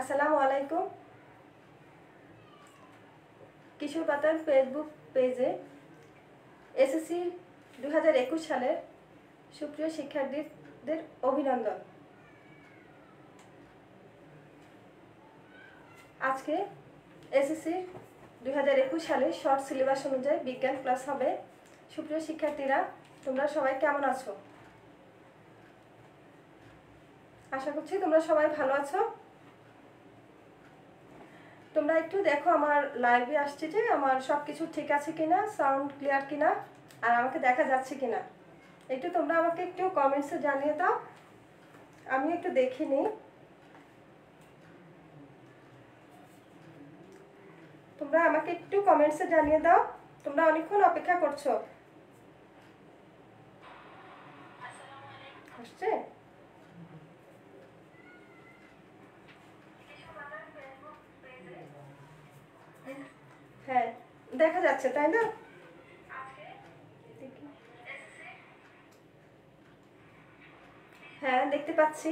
আসসালামু আলাইকুম। কিশোর পাতার ফেসবুক পেজে এসএসসি 2021 সালের সুপ্রিয় শিক্ষার্থীদের অভিনন্দন। আজকে এসএসসি 2021 সালের শর্ট সিলেবাস অনুযায়ী বিজ্ঞান ক্লাস হবে। সুপ্রিয় শিক্ষার্থীরা, তোমরা সবাই কেমন আছো? আশা করছি তোমরা সবাই ভালো আছো। তোমরা একটু দেখো আমার লাইভে আসছে যে আমার সব কিছু ঠিক আছে কিনা, সাউন্ড ক্লিয়ার কিনা, আর আমাকে দেখা যাচ্ছে কিনা। একটু তোমরা আমাকে একটু কমেন্টসে জানিয়ে দাও, আমি একটু দেখে নিই। তোমরা আমাকে একটু কমেন্টসে জানিয়ে দাও, তোমরা অনেকক্ষণ অপেক্ষা করছো। আসছে? হ্যাঁ, দেখা যাচ্ছে তাই না? হ্যাঁ, দেখতে পাচ্ছি।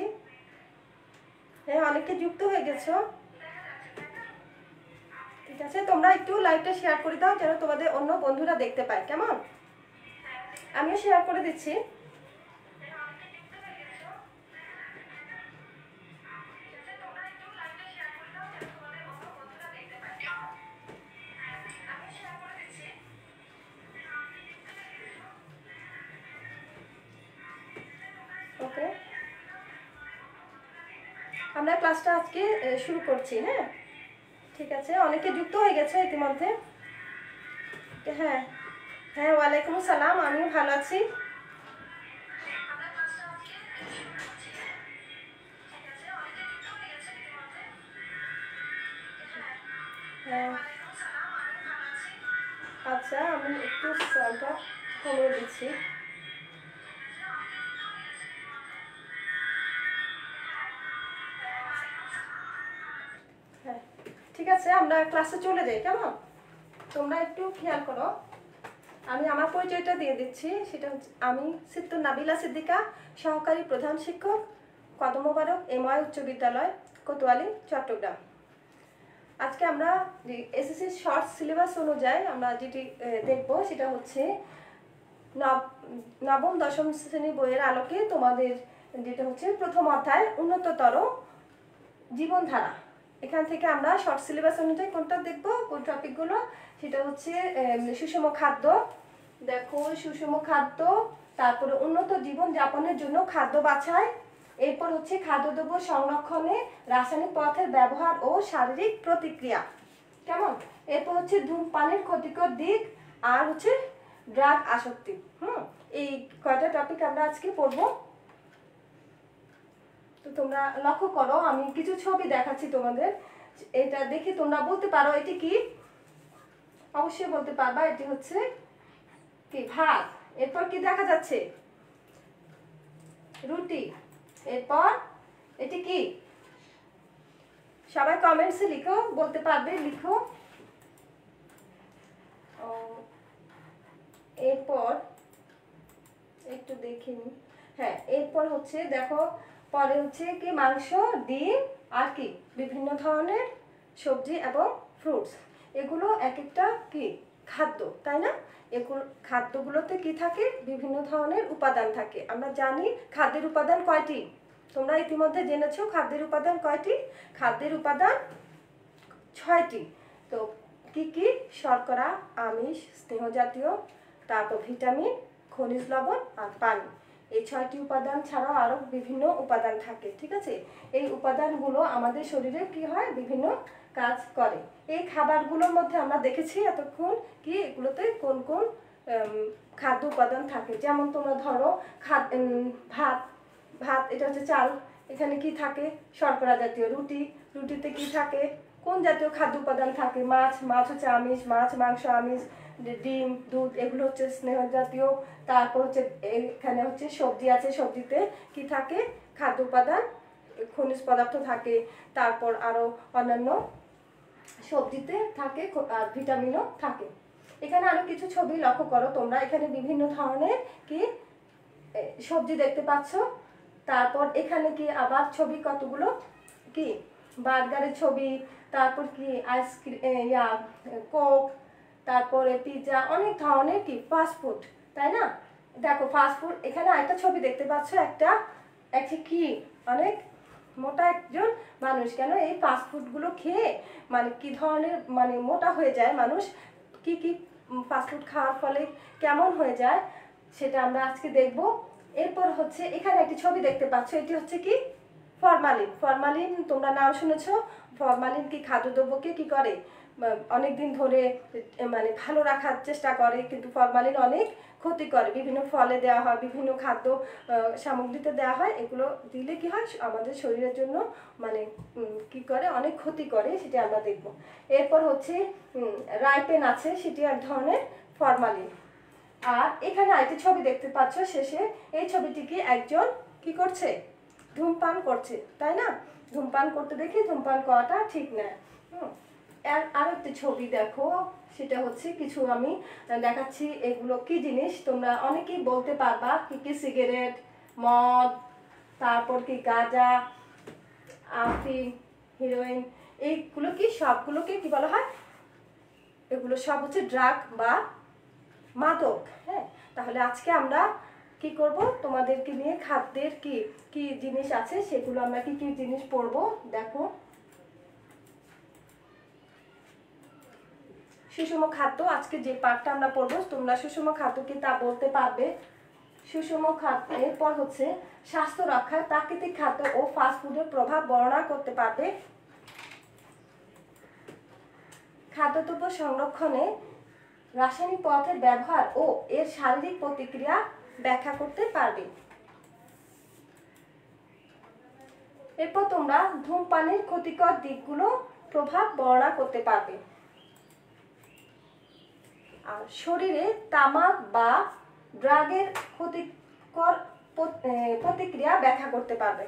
হ্যাঁ, অনেকে যুক্ত হয়ে গেছো। ঠিক আছে, তোমরা একটু লাইভটা শেয়ার করে দাও যেন তোমাদের অন্য বন্ধুরা দেখতে পায়। কেমন? আমিও শেয়ার করে দিচ্ছি। ওকে, আমরা ক্লাসটা আজকে শুরু করছি। হ্যাঁ, ঠিক আছে, অনেকে যুক্ত হয়ে গেছে ইতিমধ্যে। হ্যাঁ হ্যাঁ, ওয়ালাইকুম আসসালাম, আমিও ভালো আছি। হ্যাঁ, আচ্ছা, আমি একটু সাউন্ডটা কমিয়ে দিচ্ছি। হ্যাঁ, ঠিক আছে, আমরা ক্লাসে চলে যাই। কেমন? তোমরা একটু খেয়াল করো, আমি আমার পরিচয়টা দিয়ে দিচ্ছি। সেটা হচ্ছে, আমি সিত্তুর নাবিলা সিদ্দিকা, সহকারী প্রধান শিক্ষক, কদম মোবারক এমওয়াই উচ্চ বিদ্যালয়, কোতোয়ালি, চট্টগ্রাম। আজকে আমরা এসএসসি শর্ট সিলেবাস অনুযায়ী আমরা যেটি দেখব সেটা হচ্ছে নবম দশম শ্রেণী বইয়ের আলোকে তোমাদের যেটা হচ্ছে প্রথম অধ্যায় উন্নততর জীবনধারা। এখান থেকে আমরা শর্ট সিলেবাস অনুযায়ী কোনটা দেখব, কোন টপিকগুলো, সেটা হচ্ছে সুষম খাদ্য। দেখো, সুষম খাদ্য, তারপরে উন্নত জীবন যাপনের জন্য খাদ্য বাছাই, এরপর হচ্ছে খাদ্যদ্রব্য সংরক্ষণে রাসায়নিক পদার্থের ব্যবহার ও শারীরিক প্রতিক্রিয়া। কেমন? এরপর হচ্ছে ধূমপানের ক্ষতিকর দিক, আর হচ্ছে ড্রাগ আসক্তি। এই কয়টা টপিক আমরা আজকে পড়বো। তো তোমরা লক্ষ্য করো, আমি কিছু ছবি দেখাচ্ছি তোমাদের। এটা দেখে তোমরা বলতে পারো এটি কি। অবশ্যই বলতে পারবা এটি হচ্ছে কি, ভাত। এরপর কি দেখা যাচ্ছে? রুটি। এরপর এটি কি? সবাই কমেন্টসে লিখো, বলতে পারবে, লিখো। এরপর একটু দেখিনি। হ্যাঁ, এরপর হচ্ছে দেখো, পরে হচ্ছে কি, মাংস, ডিম, আর কি বিভিন্ন ধরনের সবজি এবং ফ্রুটস। এগুলো এক একটা কি খাদ্য, তাই না? এগুলো খাদ্যগুলোতে কি থাকে, বিভিন্ন ধরনের উপাদান থাকে। আমরা জানি খাদ্যের উপাদান কয়টি, তোমরা ইতিমধ্যে জেনেছো খাদ্যের উপাদান কয়টি। খাদ্যের উপাদান 6টি। তো কি কি? শর্করা, আমিষ, স্নেহ জাতীয়, তারপর ভিটামিন, খনিজ লবণ আর পানি। এই 6টি উপাদান ছাড়াও আরো বিভিন্ন উপাদান থাকে। ঠিক আছে, এই উপাদানগুলো আমাদের শরীরে কি হয়, বিভিন্ন কাজ করে। এই খাবারগুলোর মধ্যে আমরা দেখেছি এতক্ষণ কি এগুলোতে কোন কোন খাদ্য উপাদান থাকে। যেমন তোমরা ধরো ভাত, ভাত এটা হচ্ছে চাল, এখানে কি থাকে, শর্করা জাতীয়। রুটি, রুটিতে কি থাকে, কোন জাতীয় খাদ্য উপাদান থাকে। মাছ, মাছ হচ্ছে আমিষ, মাছ মাংস আমিষ। ডিম, দুধ, এগুলো হচ্ছে স্নেহ জাতীয়। তারপর হচ্ছে এখানে হচ্ছে সবজি আছে, সবজিতে কি থাকে, খাদ্য উপাদান, খনিজ পদার্থ থাকে। তারপর আরো অন্যান্য সবজিতে থাকে, আর ভিটামিনও থাকে। এখানে আরো কিছু ছবি লক্ষ্য করো তোমরা, এখানে বিভিন্ন ধরনের কি সবজি দেখতে পাচ্ছ। তারপর এখানে কি আবার ছবি কতগুলো কি বার্গারের ছবি, তারপর কি আইসক্রিম, কোক, তারপরে পিৎজা, অনেক ধরনের কি ফাস্টফুড, তাই না? দেখো ফাস্টফুড, এখানে আরেকটা ছবি দেখতে পাচ্ছ, একটা কি অনেক মোটা একজন মানুষ। কেন এই ফাস্টফুডগুলো খেয়ে মানে কি ধরনের মানে মোটা হয়ে যায় মানুষ, কি কি ফাস্টফুড খাওয়ার ফলে কেমন হয়ে যায় সেটা আমরা আজকে দেখব। এরপর হচ্ছে এখানে একটি ছবি দেখতে পাচ্ছ, এটি হচ্ছে কি ফরমালিন। ফরমালিন তোমরা নাম শুনেছো। ফরমালিন কি খাদ্যদ্রব্যকে কি করে অনেক দিন ধরে মানে ভালো রাখার চেষ্টা করে, কিন্তু ফরমালিন অনেক ক্ষতি করে। বিভিন্ন ফলে দেওয়া হয়, বিভিন্ন খাদ্য সামগ্রীতে দেওয়া হয়, এগুলো দিলে কি হয় আমাদের শরীরের জন্য মানে কি করে অনেক ক্ষতি করে, সেটা আমরা দেখব। এরপর হচ্ছে রাইপেন আছে, সেটি এক ধরনের ফরমালিন। আর এখানে আরেকটি ছবি দেখতে পাচ্ছ শেষে, এই ছবিটিকে একজন কি করছে, ধূমপান করছে, তাই না? ধূমপান করতে দেখি ধূমপান করাটা ঠিক না। আর একটি ছবি দেখো, সেটা হচ্ছে কিছু আমি দেখাচ্ছি, এগুলো কি জিনিস তোমরা অনেকেই বলতে পারবা, কি কি সিগারেট, মদ, তারপর কি গাঁজা, আফিম, হিরোইন, এইগুলো কি সবগুলোকে কি বলা হয়, এগুলো সব হচ্ছে ড্রাগ বা মাদক। হ্যাঁ, তাহলে আজকে আমরা কি করব, তোমাদেরকে নিয়ে খাদ্যের কি কি জিনিস আছে সেগুলো আমরা কি কি জিনিস পড়বো। দেখো সুষম খাদ্য, আজকে যে পার্টটা আমরা পড়বো, তোমরা সুষম খাদ্য কি তা বলতে পারবে। সুষম খাদ্য, এরপর হচ্ছে স্বাস্থ্য রক্ষায় প্রাকৃতিক খাদ্য ও ফাস্টফুডের প্রভাব বর্ণনা করতে পারবে। খাদ্যদ্রব্য সংরক্ষণে রাসায়নিক পদার্থের ব্যবহার ও এর শারীরিক প্রতিক্রিয়া ব্যাখ্যা করতে পারবে। এরপর তোমরা ধূমপানের ক্ষতিকর দিকগুলো প্রভাব বর্ণনা করতে পারবে। আর শরীরে তামাক বা ড্রাগের ক্ষতিকর প্রতিক্রিয়া ব্যাখ্যা করতে পারবে।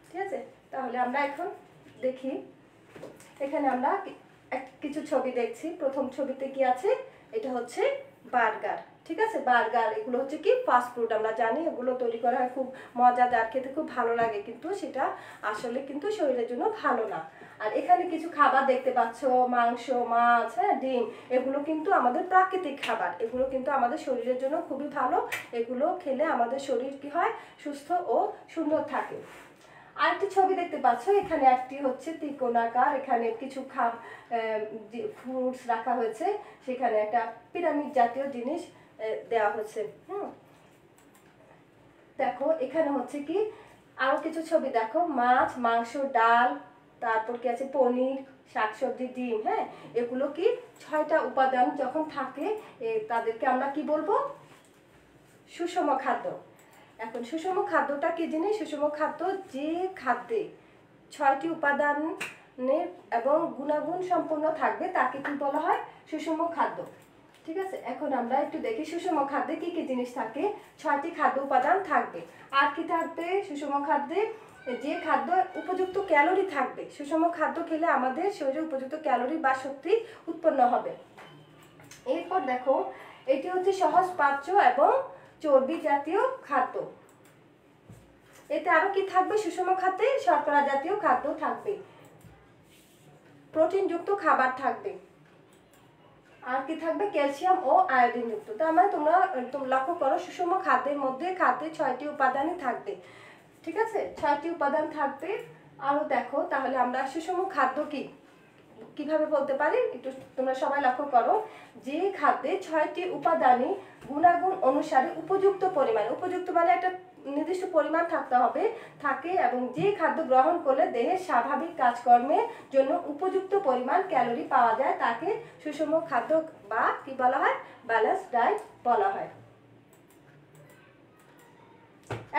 ঠিক আছে, তাহলে আমরা এখন দেখি, এখানে আমরা কিছু ছবি দেখছি। প্রথম ছবিতে কি আছে, এটা হচ্ছে বার্গার। ঠিক আছে, বার্গার এগুলো হচ্ছে কি ফাস্টফুড, আমরা জানি এগুলো তৈরি করা হয় খুব মজাদার, খেতে খুব ভালো লাগে, কিন্তু সেটা আসলে কিন্তু শরীরের জন্য ভালো না। আর এখানে কিছু খাবার দেখতে পাচ্ছ, মাংস, মাছ, হ্যাঁ, ডিম, এগুলো কিন্তু আমাদের প্রাকৃতিক খাবার, এগুলো কিন্তু আমাদের শরীরের জন্য খুবই ভালো। এগুলো খেলে আমাদের শরীর কি হয়, সুস্থ ও সুন্দর থাকে। আরেকটি ছবি দেখতে পাচ্ছ, এখানে একটি হচ্ছে ত্রিকোণাকার, এখানে কিছু ফ্রুটস রাখা হয়েছে, সেখানে একটা পিরামিড জাতীয় জিনিস দেওয়া হয়েছে। দেখো এখানে হচ্ছে কি আরো কিছু ছবি দেখো, মাছ, মাংস, ডাল, তারপর কি আছে পনির, শাকসবজি, ডিম। হ্যাঁ, এগুলো কি 6টা উপাদান যখন থাকে তাদেরকে আমরা কি বলবো, সুষম খাদ্য। এখন সুষম খাদ্যটা কি জিনিস, সুষম খাদ্য যে খাদ্যে 6টি উপাদানের এবং গুণাগুণ সম্পন্ন থাকবে তাকে কি বলা হয়, সুষম খাদ্য। ঠিক আছে, এখন আমরা একটু দেখি সুষম খাদ্যে কি কি জিনিস থাকে। 6টি খাদ্য উপাদান থাকবে। আর কি থাকবে সুষম খাদ্যে, যে খাদ্য উপযুক্ত ক্যালোরি থাকবে, সুষম খাদ্য খেলে আমাদের শরীরে উপযুক্ত ক্যালোরি বা শক্তি উৎপন্ন হবে। এরপর দেখো, এটি হচ্ছে সহজ পাচ্য এবং চর্বি জাতীয় খাদ্য। এতে আরো কি থাকবে, সুষম খাদ্যে শর্করা জাতীয় খাদ্য থাকবে, প্রোটিনযুক্ত খাবার থাকবে, আর কি থাকবে, ক্যালসিয়াম ও আয়োডিন যুক্ত। তার মানে তোমরা লক্ষ্য করো, সুষম খাদ্যের মধ্যে খাদ্যে 6টি উপাদানই থাকবে। ঠিক আছে, 6টি উপাদান থাকবে। আরো দেখো, তাহলে আমরা সুষম খাদ্য কি কিভাবে বলতে পারি, একটু তোমরা সবাই লক্ষ্য করো, যে খাদ্যে 6টি উপাদানই গুণাগুণ অনুসারে উপযুক্ত পরিমাণ, উপযুক্ত মানে একটা নির্দিষ্ট পরিমাণ থাকতে হবে থাকে, এবং যে খাদ্য গ্রহণ করলে দেহের স্বাভাবিক কাজকর্মের জন্য উপযুক্ত পরিমাণ ক্যালোরি পাওয়া যায় তাকে সুষম খাদ্য বা কি বলা হয়, ব্যালেন্স ডায়েট বলা হয়।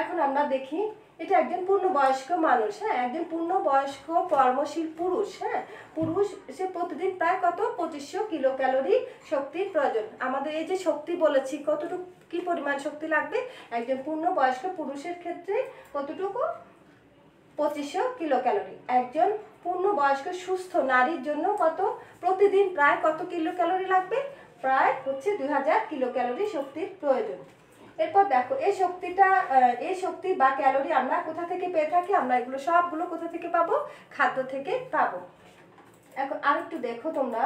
এখন আমরা দেখি, এটা একজন পূর্ণবয়স্ক মানুষ। হ্যাঁ, একজন পূর্ণবয়স্ক কর্মশীল পুরুষ। হ্যাঁ, পুরুষ সে প্রতিদিন প্রায় কত 2500 কিলো ক্যালোরি শক্তির প্রয়োজন। আমাদের এই যে শক্তি বলেছি, কতটুকু কি পরিমাণ শক্তি লাগবে, একজন পূর্ণবয়স্ক পুরুষের ক্ষেত্রে কতটুকু, 2500 কিলো ক্যালোরি। একজন পূর্ণবয়স্ক সুস্থ নারীর জন্য কত, প্রতিদিন প্রায় কত কিলো ক্যালোরি লাগবে, প্রায় হচ্ছে 2000 কিলো ক্যালোরি শক্তির প্রয়োজন। এরপর দেখো এই শক্তি বা ক্যালোরি আমরা কোথা থেকে পেয়ে থাকি, আমরা এগুলো সবগুলো কোথা থেকে পাবো, খাদ্য থেকে পাবো। এখন আরেকটু দেখো তোমরা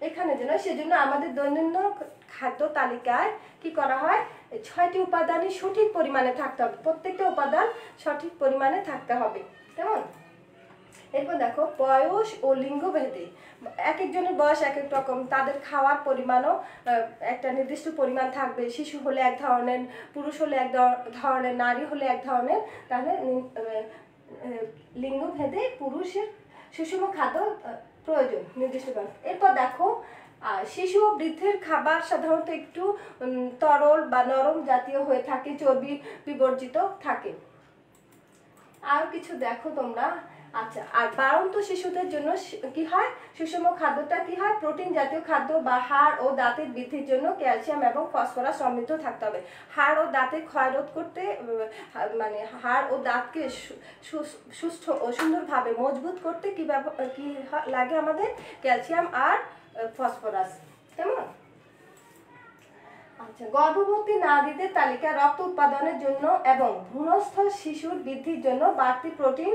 এখানে যেন, সেজন্য আমাদের দৈনন্দিন খাদ্য তালিকায় কি করা হয়, 6টি উপাদানই সঠিক পরিমাণে থাকতে হবে, প্রত্যেকটা উপাদান সঠিক পরিমাণে থাকতে হবে, কেমন। এরপর দেখো বয়স ও লিঙ্গ ভেদে এক একজনের বয়স এক এক রকম, তাদের খাওয়ার পরিমাণও একটা নির্দিষ্ট পরিমাণ থাকবে। শিশু হলে এক ধরনের, পুরুষ হলে এক ধরনের, নারী হলে এক ধরনের। তাহলে লিঙ্গ ভেদে পুরুষের সুষম খাদ্য প্রয়োজন নির্দিষ্ট করে। এরপর দেখো শিশু ও বৃদ্ধের খাবার সাধারণত একটু তরল বা নরম জাতীয় হয়ে থাকে, চর্বি বিবর্জিত থাকে। আর কিছু দেখো তোমরা, আচ্ছা, আর বাড়ন্ত শিশুদের জন্য কি হয়, সুষম খাদ্যটা কি হয়, প্রোটিন জাতীয় খাদ্য বা হাড় ও দাঁতের বৃদ্ধির জন্য ক্যালসিয়াম এবং ফসফরাস সমৃদ্ধ থাকতে হবে। হাড় ও দাঁতের ক্ষয় রোধ করতে, মানে হাড় ও দাঁতকে সুস্থ ও সুন্দরভাবে মজবুত করতে কি লাগে আমাদের, ক্যালসিয়াম আর ফসফরাস, কেমন। আচ্ছা, গর্ভবতী নারীদের তালিকা রক্ত উৎপাদনের জন্য এবং ভ্রূণস্থ শিশুর বৃদ্ধির জন্য বাড়তি প্রোটিন,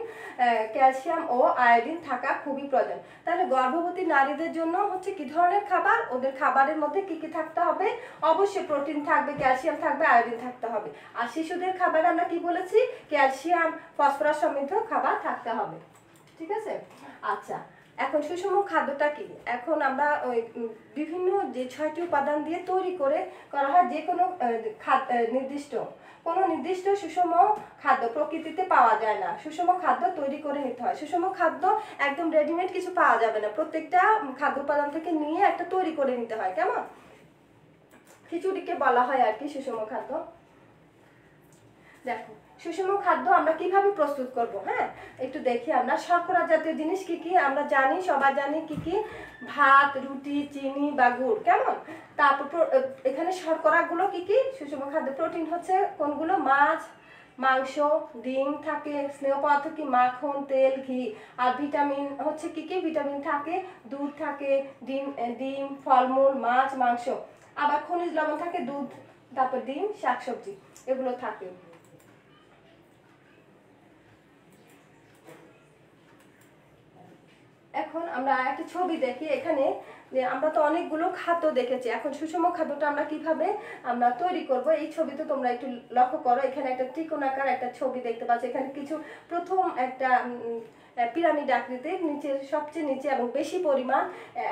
ক্যালসিয়াম ও আয়োডিন থাকা খুবই প্রয়োজন। তাহলে গর্ভবতী নারীদের জন্য হচ্ছে কি ধরনের খাবার, ওদের খাবারের মধ্যে কি কি থাকতে হবে, অবশ্যই প্রোটিন থাকবে, ক্যালসিয়াম থাকবে, আয়োডিন থাকতে হবে। আর শিশুদের খাবারে আমরা কি বলেছি, ক্যালসিয়াম ফসফরাস সমৃদ্ধ খাবার থাকতে হবে, ঠিক আছে। আচ্ছা, এখন সুষম খাদ্যটা কি, এখন আমরা ওই বিভিন্ন যে 6টি উপাদান দিয়ে তৈরি করা হয় যে কোনো নির্দিষ্ট সুষম খাদ্য প্রকৃতিতে পাওয়া যায় না, সুষম খাদ্য তৈরি করে নিতে হয়। সুষম খাদ্য একদম রেডিমেড কিছু পাওয়া যাবে না, প্রত্যেকটা খাদ্য উপাদান থেকে নিয়ে একটা তৈরি করে নিতে হয়, কেমন। খিচুড়িকে বলা হয় আর কি সুষম খাদ্য। দেখো সুষম খাদ্য আমরা কিভাবে প্রস্তুত করব, হ্যাঁ একটু দেখি আমরা। শর্করা জাতীয় জিনিস কি কি আমরা জানি, সবাই জানি কি কি, ভাত, রুটি, চিনি বা গুড়, কেমন। তারপর এখানে শর্করাগুলো কি কি, সুষম খাদ্য। প্রোটিন হচ্ছে কোনগুলো, মাছ, মাংস, ডিম থাকে, স্নেহ পদার্থ কি মাখন, তেল, ঘি। আর ভিটামিন হচ্ছে কি কি, ভিটামিন থাকে দুধ থাকে, ডিম, ফলমূল, মাছ, মাংস। আবার খনিজ লবণ থাকে দুধ, তারপর ডিম, শাকসবজি, এগুলো থাকে। এখন আমরা একটা ছবি দেখি এখানে, যে আমরা তো অনেকগুলো খাদ্য দেখেছি, এখন সুষম খাদ্যটা আমরা কিভাবে আমরা তৈরি করব, এই ছবিতে তোমরা একটু লক্ষ্য করো। এখানে একটা ত্রিকোণাকার একটা ছবি দেখতে পাচ্ছ, এখানে কিছু প্রথম একটা পিরামিড আকৃতির সবচেয়ে নিচে এবং বেশি পরিমাণ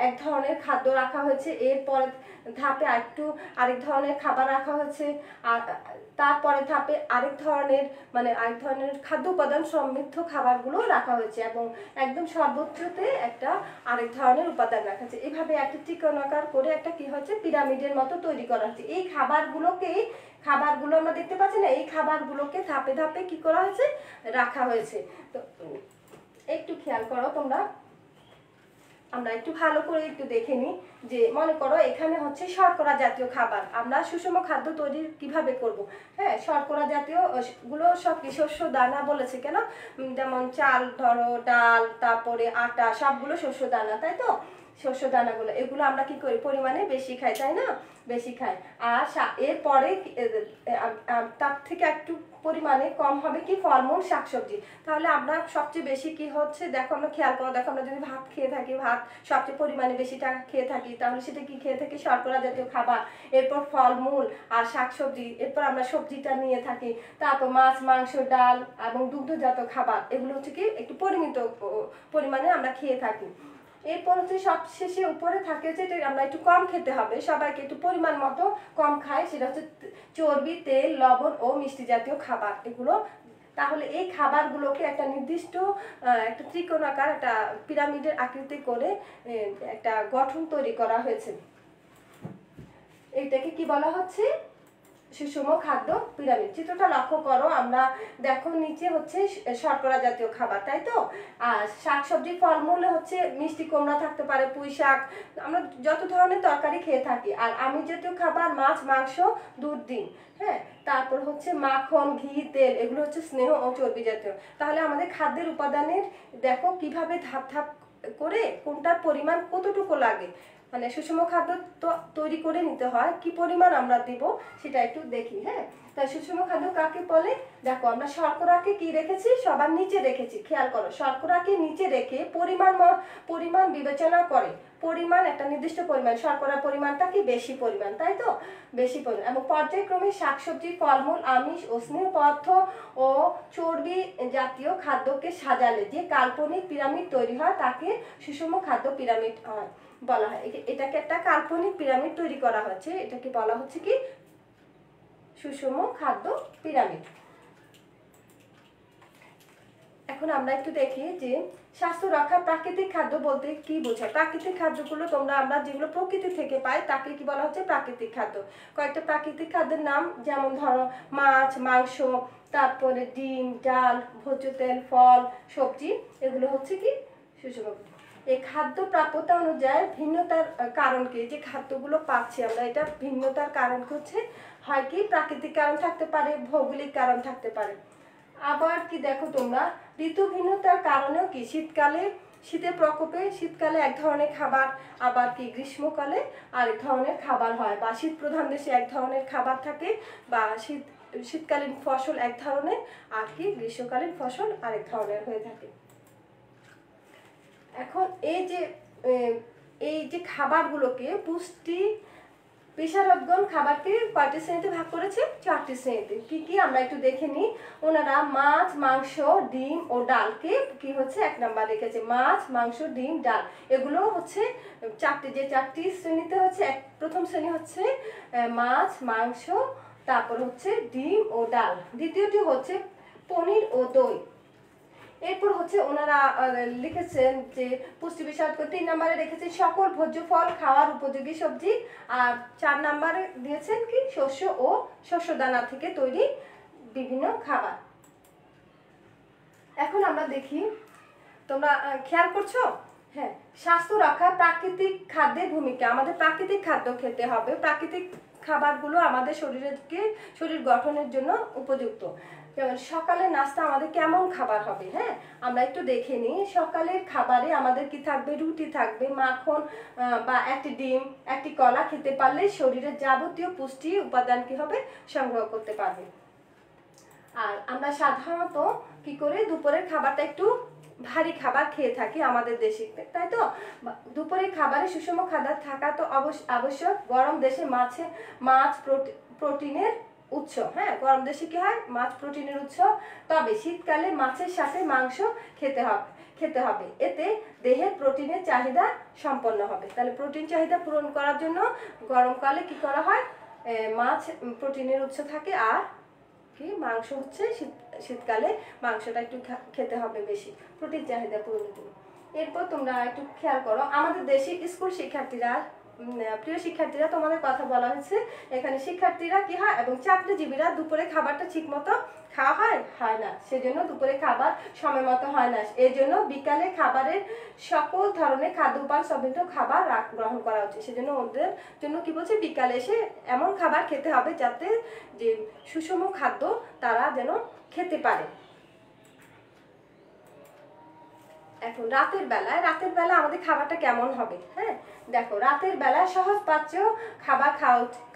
এক ধরনের খাদ্য রাখা হয়েছে, এরপরে ধাপে আরেক ধরনের খাবার রাখা হয়েছে, আর তারপরে ধাপে আরেক ধরনের খাদ্য উপাদান সমৃদ্ধ খাবারগুলো রাখা হয়েছে, এবং একদম সর্বোচ্চতে একটা আরেক ধরনের উপাদান রাখা হয়েছে। এইভাবে একটা ত্রিকোণাকার করে একটা কি হচ্ছে, পিরামিডের মতো তৈরি করা হচ্ছে। এই খাবারগুলো আমরা দেখতে পাচ্ছি না, এই খাবারগুলোকে ধাপে ধাপে কি করা হয়েছে, রাখা হয়েছে। তো একটু খেয়াল করো তোমরা, আমরা একটু ভালো করে একটু দেখে নিই। যে মনে করো এখানে হচ্ছে শর্করা জাতীয় খাবার, আমরা সুষম খাদ্য তৈরি কিভাবে করব। হ্যাঁ, শর্করা জাতীয় গুলো সব কি, শস্য দানা বলেছে কেন, যেমন চাল ধরো, ডাল, তারপরে আটা, সবগুলো শস্য দানা, তাই তো। শস্য দানাগুলো এগুলো আমরা কি করি, পরিমাণে বেশি খাই, তাই না, বেশি খাই। আর এরপরে তার থেকে একটু পরিমাণে কম হবে কি, ফলমূল, শাকসবজি। তাহলে আমরা সবচেয়ে বেশি কি হচ্ছে, দেখো আমরা খেয়াল করো, দেখো আমরা যদি ভাত খেয়ে থাকি, ভাত সবচেয়ে পরিমাণে বেশিটা খেয়ে থাকি, তাহলে সেটা কি খেয়ে থাকি, শর্করা জাতীয় খাবার। এরপর ফলমূল আর শাকসবজি, এরপর আমরা সবজিটা নিয়ে থাকি। তারপর মাছ, মাংস, ডাল এবং দুগ্ধজাত খাবার, এগুলো হচ্ছে কি একটু পরিমিত পরিমাণে আমরা খেয়ে থাকি। এরপর হচ্ছে সবশেষে উপরে থাকে যেটা আমরা একটু কম খেতে হবে, সবাইকে একটু পরিমাণ মতো কম খায়, সেটা হচ্ছে চর্বি, তেল, লবণ ও মিষ্টি জাতীয় খাবার, এগুলো। তাহলে এই খাবারগুলোকে একটা নির্দিষ্ট একটা ত্রিকোণাকার একটা পিরামিডের আকৃতি করে একটা গঠন তৈরি করা হয়েছে। এইটাকে কি বলা হচ্ছে, সুষম খাদ্য পিরামিড। চিত্রটা লক্ষ্য করো, আমরা দেখো নিচে হচ্ছে শর্করা জাতীয় খাবার, তাই তো। আর শাকসবজি, ফলমূলে হচ্ছে মিষ্টি কুমড়া থাকতে পারে, পুঁই শাক, আমরা যত ধরনের তরকারি খেয়ে থাকি। আর আমিষ জাতীয় খাবার মাছ, মাংস, দুধ, ডিম। হ্যাঁ, তারপর হচ্ছে মাখন, ঘি, তেল, এগুলো হচ্ছে স্নেহ ও চর্বি জাতীয়। তাহলে আমাদের খাদ্যের উপাদানের দেখো কিভাবে ধাপ ধাপ করে কোনটার পরিমাণ কতটুকু লাগে, মানে সুষম খাদ্য তো তৈরি করে নিতে হয়, কি পরিমাণ আমরা দিব সেটা একটু দেখি। হ্যাঁ, তাই সুষম খাদ্য কাকে বলে? দেখো আমরা শর্করাকে কি রেখেছি, সবার নিচে রেখেছি। খেয়াল করো, শর্করাকে নিচে রেখে পরিমাণ বিবেচনা করে, পরিমাণ একটা নির্দিষ্ট পরিমাণ, শর্করার পরিমাণটা কি বেশি পরিমাণ, তাই তো, বেশি পরিমাণ। এবং পর্যায়ক্রমে শাকসবজি, ফলমূল, আমিষ ও স্নেহ পদার্থ ও চর্বি জাতীয় খাদ্যকে সাজালে যে কাল্পনিক পিরামিড তৈরি হয় তাকে সুষম খাদ্য পিরামিড বলা হয়। এটাকে একটা কাল্পনিক পিরামিড তৈরি করা হচ্ছে, এটাকে বলা হচ্ছে কি সুষম খাদ্য পিরামিড। এখন আমরা একটু দেখি যে স্বাস্থ্য রক্ষা প্রাকৃতিক খাদ্য বলতে কি বোঝায়। প্রাকৃতিক খাদ্যগুলো আমরা যেগুলো প্রকৃতি থেকে পাই তাকে কি বলা হচ্ছে? প্রাকৃতিক খাদ্য। কয়েকটা প্রাকৃতিক খাদ্যের নাম, যেমন ধরো মাছ, মাংস, তারপরে ডিম, ডাল, ভোজ্য তেল, ফল, সবজি, এগুলো হচ্ছে কি সুষম। এই খাদ্য প্রাপ্যতা অনুযায়ী ভিন্নতার কারণ কি, যে খাদ্যগুলো পাচ্ছি আমরা, এটা ভিন্নতার কারণ হচ্ছে হয় কি প্রাকৃতিক কারণ থাকতে পারে, ভৌগোলিক কারণ থাকতে পারে। আবার কি দেখো তোমরা, ঋতু ভিন্নতার কারণেও কি শীতের প্রকোপে শীতকালে এক ধরনের খাবার, আবার কি গ্রীষ্মকালে আরেক ধরনের খাবার হয়, বা শীত প্রধান দেশে এক ধরনের খাবার থাকে, বা শীতকালীন ফসল এক ধরনের আর কি গ্রীষ্মকালীন ফসল আরেক ধরনের হয়ে থাকে। এখন এই যে খাবারগুলোকে পুষ্টি বিশারদগণ খাবারকে কয়টি শ্রেণীতে ভাগ করেছে? 4টি শ্রেণীতে। কি কি আমরা একটু দেখে নিই। ওনারা মাছ, মাংস, ডিম ও ডালকে কি হচ্ছে 1 নাম্বার রেখেছে। মাছ, মাংস, ডিম, ডাল, এগুলো হচ্ছে চারটি শ্রেণীতে হচ্ছে। প্রথম শ্রেণী হচ্ছে মাছ, মাংস, তারপর হচ্ছে ডিম ও ডাল। দ্বিতীয়টি হচ্ছে পনির ও দই। এরপর হচ্ছে ওনারা লিখেছেন যে পুষ্টি বিষয় 3 নম্বরে রেখেছেন সকল ভোজ্য ফল খাওয়ার উপযোগী সবজি, আর 4 নম্বরে দিয়েছেন কি শস্য ও শস্যদানা থেকে তৈরি বিভিন্ন খাবার। এখন আমরা দেখি, তোমরা খেয়াল করছো? হ্যাঁ, স্বাস্থ্য রক্ষা প্রাকৃতিক খাদ্যের ভূমিকা। আমাদের প্রাকৃতিক খাদ্য খেতে হবে, প্রাকৃতিক খাবারগুলো আমাদের শরীর গঠনের জন্য উপযুক্ত। যেমন সকালের নাস্তা আমাদের কেমন খাবার হবে? হ্যাঁ, আমরা একটু দেখে নিই। সকালের খাবারে আমাদের কি থাকবে? রুটি থাকবে, মাখন বা একটি ডিম, একটি কলা খেতে পারলে শরীরের যাবতীয় পুষ্টি উপাদান কি হবে? সংগ্রহ করতে পারবে। আর আমরা সাধারণত কি করে দুপুরের খাবারটা একটু ভারী খাবার খেয়ে থাকি আমাদের দেশে, তাই তো। দুপুরের খাবারে সুষম খাবার থাকা তো আবশ্যক। গরম দেশে মাছ প্রোটিনের উৎস। হ্যাঁ, গরম দেশে কি হয়? মাছ প্রোটিনের উৎস। তবে শীতকালে মাছের সাথে মাংস খেতে হবে, এতে দেহের প্রোটিনের চাহিদা সম্পন্ন হবে। তাহলে প্রোটিন চাহিদা পূরণ করার জন্য গরমকালে কি করা হয়? মাছ প্রোটিনের উৎস থাকে, আর কি মাংস হচ্ছে শীতকালে মাংসটা একটু খেতে হবে বেশি, প্রোটিন চাহিদা পূরণের জন্য। এরপর তোমরা একটু খেয়াল করো, আমাদের দেশে স্কুল শিক্ষার্থীরা, প্রিয় শিক্ষার্থীরা, তোমাদের কথা বলা হয়েছে। এখানে শিক্ষার্থীরা কি হয় এবং চাকরিজীবীরা দুপুরে খাবারটা ঠিক মতো খাওয়া হয় না, সেজন্য দুপুরে খাবার সময় মতো হয় না। এই জন্য বিকালে খাবারের সকল ধরনের খাদ্য উপাদান সমৃদ্ধ খাবার গ্রহণ করা উচিত। সেজন্য ওদের জন্য কি বলছে, বিকালে এসে এমন খাবার খেতে হবে যাতে যে সুষম খাদ্য তারা যেন খেতে পারে। এখন রাতের বেলা আমাদের খাবারটা কেমন হবে? হ্যাঁ, দেখো, রাতের বেলায় সহজ পাচ্য খাবার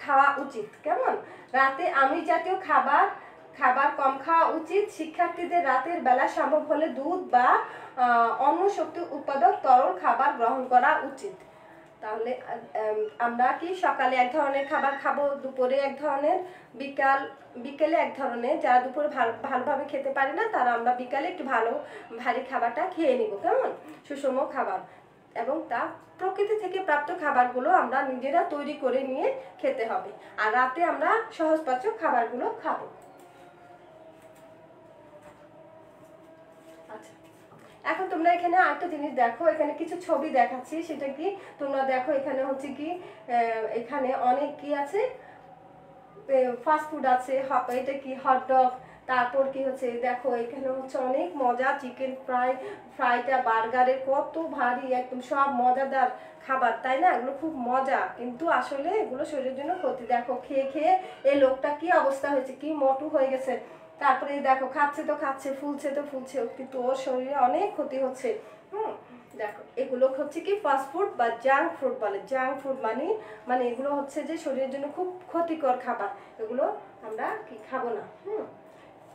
খাওয়া উচিত। কেমন? রাতে আমিষ জাতীয় খাবার কম খাওয়া উচিত। শিক্ষার্থীদের রাতের বেলা সম্ভব হলে দুধ বা অন্য শক্তি উৎপাদক তরল খাবার গ্রহণ করা উচিত। তাহলে আমরা কি সকালে এক ধরনের খাবার খাবো, দুপুরে এক ধরনের, বিকেলে এক ধরনের। যারা দুপুরে ভালোভাবে খেতে পারে না তারা আমরা বিকালে একটু ভারী খাবারটা খেয়ে নিব। কেমন? সুষম খাবার, এবং তা প্রকৃতি থেকে প্রাপ্ত খাবারগুলো আমরা নিজেরা তৈরি করে নিয়ে খেতে হবে। আর রাতে আমরা সহজপাচ্য খাবারগুলো খাবো। আচ্ছা, এখন তোমরা এখানে আরেকটা জিনিস দেখো, এখানে কিছু ছবি দেখাচ্ছি, সেটা কি তোমরা দেখো। এখানে হচ্ছে কি এখানে অনেক কি আছে, ফাস্ট ফুড আছে। এটা কি হটডগ, তারপর কি হচ্ছে দেখো এখানে হচ্ছে অনেক মজা, চিকেন ফ্রাইটা বার্গারের কত ভারী, একদম সব মজাদার খাবার, তাই না? এগুলো খুব মজা, কিন্তু আসলে এগুলো শরীরের জন্য ক্ষতি। দেখো খেয়ে খেয়ে এই লোকটা কি অবস্থা হয়েছে, কি মোটু হয়ে গেছে। তারপরে দেখো খাচ্ছে তো খাচ্ছে, ফুলছে তো ফুলছে, কিন্তু ওর শরীরে অনেক ক্ষতি হচ্ছে। দেখো এগুলো হচ্ছে কি ফাস্ট ফুড বা জাঙ্ক ফুড বলে। জাঙ্ক ফুড মানে এগুলো হচ্ছে যে শরীরের জন্য খুব ক্ষতিকর খাবার, এগুলো আমরা কি খাবো না।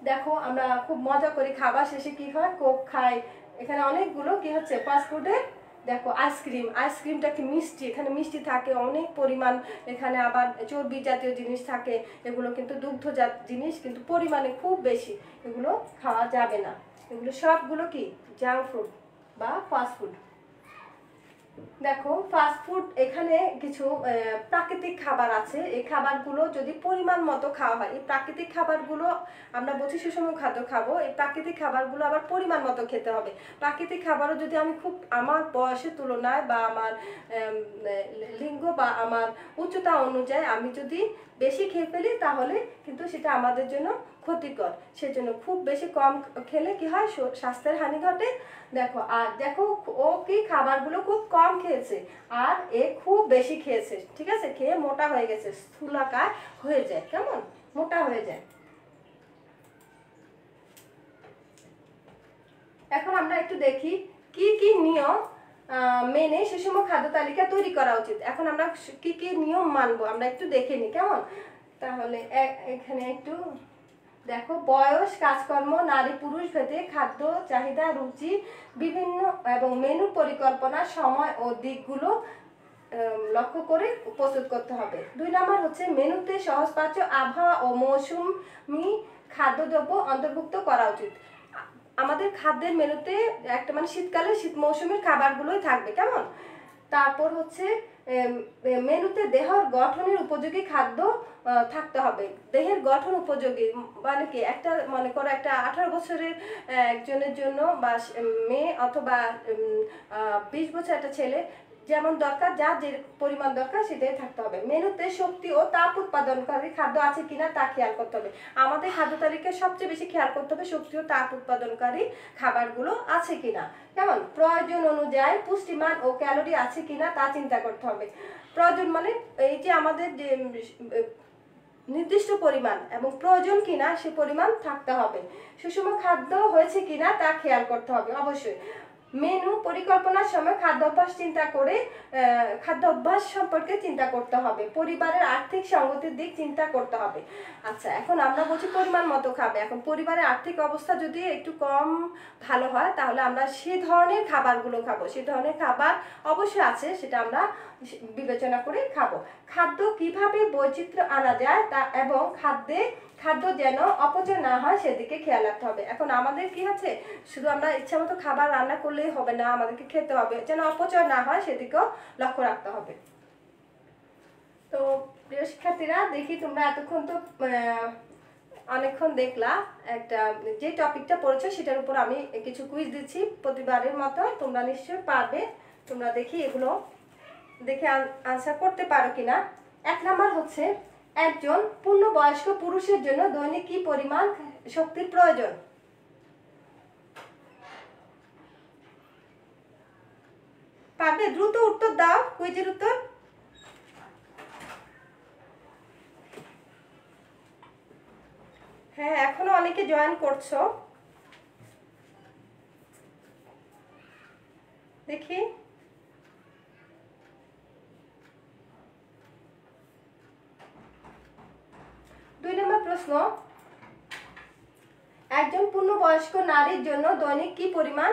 দেখো আমরা খুব মজা করি, খাবার শেষে কি হয়, কোক খাই। এখানে অনেকগুলো কি হচ্ছে ফাস্ট ফুডে, দেখো আইসক্রিমটা কি মিষ্টি, এখানে মিষ্টি থাকে অনেক পরিমাণ, এখানে আবার চর্বি জাতীয় জিনিস থাকে, এগুলো কিন্তু দুগ্ধজাত জিনিস, কিন্তু পরিমাণে খুব বেশি, এগুলো খাওয়া যাবে না। এগুলো সবগুলো কি জাঙ্ক ফুড বা ফাস্ট ফুড। দেখো ফাস্ট ফুড এখানে কিছু প্রাকৃতিক খাবার আছে, এই খাবারগুলো যদি পরিমাণ মতো খাওয়া হয়, এই প্রাকৃতিক খাবারগুলো আমরা বলছি সুষম খাদ্য খাবো, এই প্রাকৃতিক খাবারগুলো আবার পরিমাণ মতো খেতে হবে। প্রাকৃতিক খাবারও যদি আমি খুব আমার বয়সের তুলনায় বা আমার লিঙ্গ বা আমার উচ্চতা অনুযায়ী আমি যদি বেশি খেয়ে ফেলি, তাহলে কিন্তু সেটা আমাদের জন্য ক্ষতিকর। সেজন্য খুব বেশি কম খেলে কি হয়, স্বাস্থ্যের হানি ঘটে। দেখো আর দেখো ও কি খাবারগুলো খুব কম খেয়েছে আর এ খুব বেশি খেয়েছে, ঠিক আছে, খেয়ে মোটা হয়ে গেছে, স্থূলাকার হয়ে যায়, কেমন মোটা হয়ে যায়। এখন আমরা একটু দেখি কি কি নিয়ম মেনে সুষম খাদ্য তালিকা তৈরি করা উচিত। এখন আমরা কি কি নিয়ম মানবো আমরা একটু দেখে নিই, কেমন। তাহলে এখানে একটু দেখো, বয়স, কাজকর্ম, নারী পুরুষ ভেদে খাদ্য চাহিদা, রুচি বিভিন্ন এবং মেনু পরিকল্পনা, সময় ও দিকগুলো লক্ষ্য করে প্রস্তুত করতে হবে। 2 নম্বর হচ্ছে মেনুতে সহজপাচ্য, আবহাওয়া ও মৌসুমি খাদ্যদ্রব্য অন্তর্ভুক্ত করা উচিত। আমাদের খাদ্যের মেনুতে একটা মানে শীতকালে শীত মৌসুমের খাবারগুলোই থাকবে, কেমন। তারপর হচ্ছে মেনুতে দেহের গঠনের উপযোগী খাদ্য থাকতে হবে। দেহের গঠন উপযোগী মানে কি, একটা মনে করো একটা 18 বছরের একজনের জন্য বা মেয়ে অথবা 20 বছর একটা ছেলে, যেমন দরকার, যার যে পরিমাণ দরকার সেটাই থাকতে হবে। মেনুতে শক্তি ও তাপ উৎপাদনকারী খাদ্য আছে কিনা তা খেয়াল করতে হবে। আমাদের খাদ্য তালিকায় সবচেয়ে বেশি খেয়াল করতে হবে শক্তি ও তাপ উৎপাদনকারী খাবারগুলো আছে কিনা, কেমন। প্রয়োজন অনুযায়ী পুষ্টিমান ও ক্যালোরি আছে কিনা তা চিন্তা করতে হবে। প্রয়োজন মানে এই যে আমাদের যে নির্দিষ্ট পরিমাণ এবং প্রয়োজন কিনা সে পরিমাণ থাকতে হবে। সুষম খাদ্য হয়েছে কিনা তা খেয়াল করতে হবে অবশ্যই। মেনু পরিকল্পনার সময় খাদ্যাভ্যাস সম্পর্কে চিন্তা করতে হবে। পরিবারের আর্থিক সঙ্গতির দিক চিন্তা করতে হবে। আচ্ছা, এখন আমরা বলছি পরিমাণ মতো খাবে। এখন পরিবারের আর্থিক অবস্থা যদি একটু কম ভালো হয়, তাহলে আমরা সে ধরনের খাবারগুলো খাবো। সে ধরনের খাবার অবশ্যই আছে, সেটা আমরা বিবেচনা করে খাবো। খাদ্য কিভাবে বৈচিত্র্য আনা যায় তা এবং খাদ্য যেন অপচয় না হয় সেদিকে খেয়াল রাখতে হবে। এখন আমাদের কি আছে, শুধু আমরা ইচ্ছা মতো খাবার রান্না করলেই হবে না, আমাদেরকে খেতে হবে, যেন অপচয় না হয় সেদিকেও লক্ষ্য রাখতে হবে। তো প্রিয় শিক্ষার্থীরা, দেখি তোমরা এতক্ষণ তো অনেকক্ষণ দেখলা, একটা যে টপিকটা পড়েছো সেটার উপর আমি কিছু কুইজ দিচ্ছি প্রতিবারের মতো, তোমরা নিশ্চয়ই পারবে। তোমরা দেখি এগুলো দেখে আনসার করতে পারো কিনা। 1 নাম্বার হচ্ছে, একজন পূর্ণবয়স্ক পুরুষের জন্য দৈনিক কি পরিমাণ শক্তির প্রয়োজন? পারবে? দ্রুত উত্তর দাও, কুইজের উত্তর। হ্যাঁ, এখনো অনেকে জয়েন করছো, দেখি। দুই নম্বর প্রশ্ন, একজন পূর্ণবয়স্ক নারীর জন্য দৈনিক কি পরিমাণ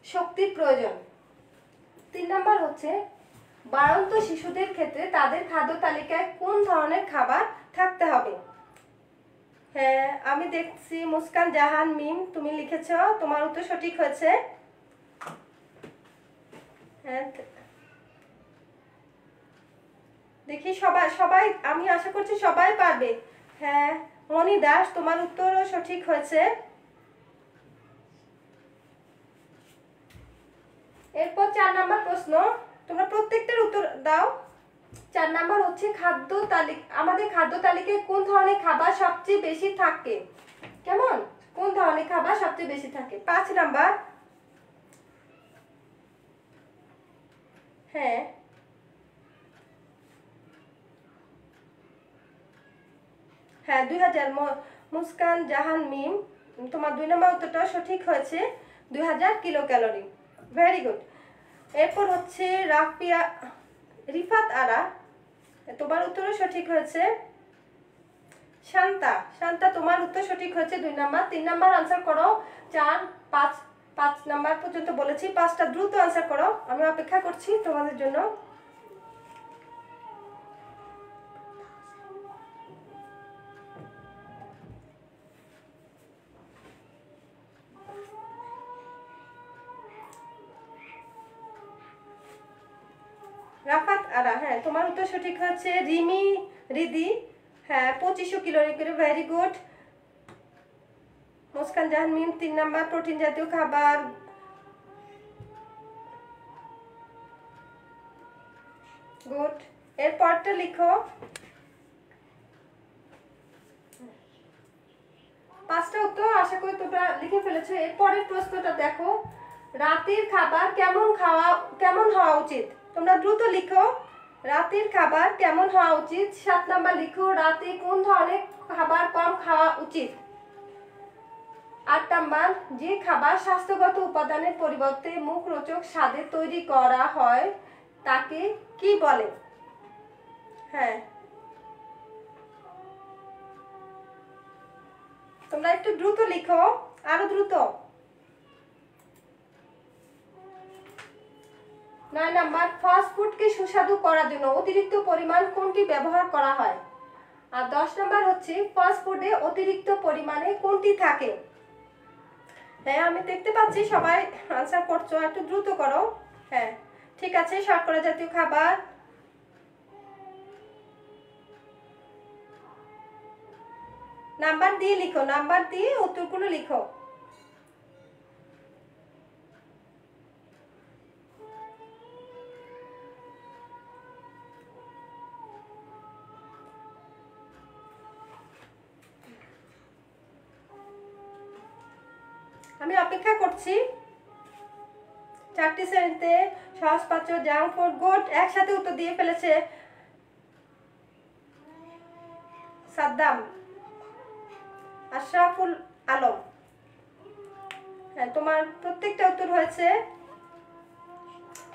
শক্তির প্রয়োজন? 3 নম্বর হচ্ছে, বাড়ন্ত শিশুদের ক্ষেত্রে তাদের খাদ্য তালিকায় কোন ধরনের খাবার থাকতে হবে? হ্যাঁ, আমি দেখছি মুস্কান জাহান মিম তুমি লিখেছো, তোমার উত্তর সঠিক হয়েছে। হ্যাঁ, দেখি সবাই আমি আশা করছি সবাই পারবে। হ্যাঁ, মনি দাস তোমার উত্তরও সঠিক হয়েছে। এরপর 4 নাম্বার প্রশ্ন, তোমরা প্রত্যেকটার উত্তর দাও। 4 নাম্বার হচ্ছে, আমাদের খাদ্য তালিকায় কোন ধরনের খাবার সবচেয়ে বেশি থাকে, কেমন, কোন ধরনের খাবার সবচেয়ে বেশি থাকে? 5 নাম্বার, হ্যাঁ হ্যাঁ 2000 মুস্কান জাহান মিম তোমার 2 নম্বর উত্তরটা সঠিক হয়েছে। 2000 কিলো ক্যালোরি। Very good. এরপর হচ্ছে রিফাত আরা, তোমার উত্তরও সঠিক হয়েছে। শান্তা, শান্তা তোমার উত্তর সঠিক হয়েছে 2 নাম্বার। 3 নাম্বার আনসার করো। 4, 5 নাম্বার পর্যন্ত বলেছি, 5টা দ্রুত আনসার করো, আমি অপেক্ষা করছি তোমাদের জন্য। রাফাত আরা, হ্যাঁ তোমার উত্তর সঠিক হচ্ছে। রিমি রিদি, হ্যাঁ 2500 ক্যালোরি করে, ভেরি গুড। মুস্কান জাহান মিম 3 নাম্বার, প্রোটিন জাতীয় খাবার। গুড। এরপরটা লিখো। 5টা উত্তর আশা করি তোমরা লিখে ফেলেছো। এরপরের প্রশ্নটা দেখো, রাতের খাবার কেমন হওয়া উচিত? তোমরা দ্রুত লিখো, রাতের খাবার কেমন হওয়া উচিত। 7 নাম্বার লিখো, রাতে কোন ধরনের খাবার কম খাওয়া উচিত। 8 নাম্বার, যে খাবার স্বাস্থ্যগত উপাদানের পরিবর্তে মুখরোচক স্বাদে তৈরি করা হয় তাকে কি বলে? হ্যাঁ তোমরা একটু দ্রুত লিখো, আরো দ্রুত। 9 নাম্বার, ফাস্ট ফুডকে সুস্বাদু করার জন্য অতিরিক্ত পরিমাণ কোনটি ব্যবহার করা হয়? আর 10 নাম্বার হচ্ছে, ফাস্ট ফুডে অতিরিক্ত পরিমাণে কোনটি থাকে? হ্যাঁ আমি দেখতে পাচ্ছি সবাই আনসার করছো, একটু দ্রুত করো। হ্যাঁ ঠিক আছে, শর্করা জাতীয় খাবার। নাম্বার দিয়ে লিখো, নাম্বার দিয়ে উত্তরগুলো লিখো। আমি অপেক্ষা করছি। 4টি শ্রেণীতে সহজপাচ্য, জাঙ্ক ফুড, গুড। একসাথে উত্তর দিয়ে ফেলেছে সাদ্দাম, আশরাফুল আলম। হ্যাঁ তোমার প্রত্যেকটা উত্তর হয়েছে।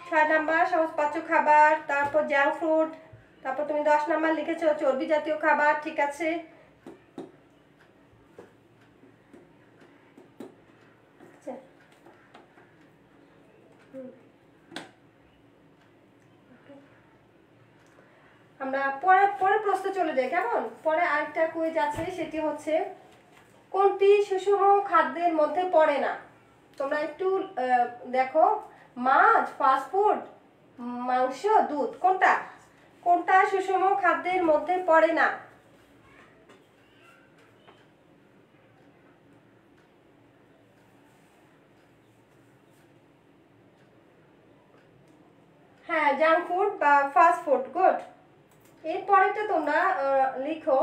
6 নাম্বার সহজপাচ্য খাবার, তারপর জাঙ্ক ফুড, তারপর তুমি 10 নাম্বার লিখেছো চর্বি জাতীয় খাবার। ঠিক আছে, আমরা পরে প্রশ্ন চলে যাই, কেমন? পরে আরেকটা কুইজ আছে, সেটি হচ্ছে কোনটি সুষম খাদ্যের মধ্যে পড়ে না? তোমরা একটু দেখো, মাছ, ফাস্টফুড, মাংস, দুধ, কোনটা কোনটা সুষম খাদ্যের মধ্যে পড়ে না? হ্যাঁ জাঙ্ক ফুড বা ফাস্ট ফুড, গুড। এরপরেটা তোমরা লিখো,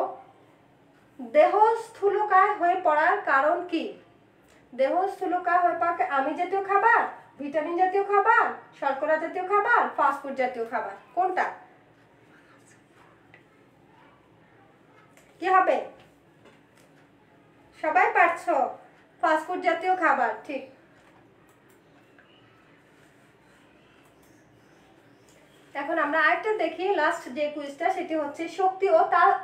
দেহ স্থূলকায় হয়ে পড়ার কারণ কি? দেহ স্থূলকায় হয়ে পড়া আমিষ জাতীয় খাবার, ভিটামিন জাতীয় খাবার, শর্করা জাতীয় খাবার, ফাস্টফুড জাতীয় খাবার, কোনটা? কি হবে? সবাই পারছো, ফাস্টফুড জাতীয় খাবার, ঠিক। এখন আমরা আরেকটা দেখি, লাস্ট যে কুইজটা, সেটি হচ্ছে শক্তি ও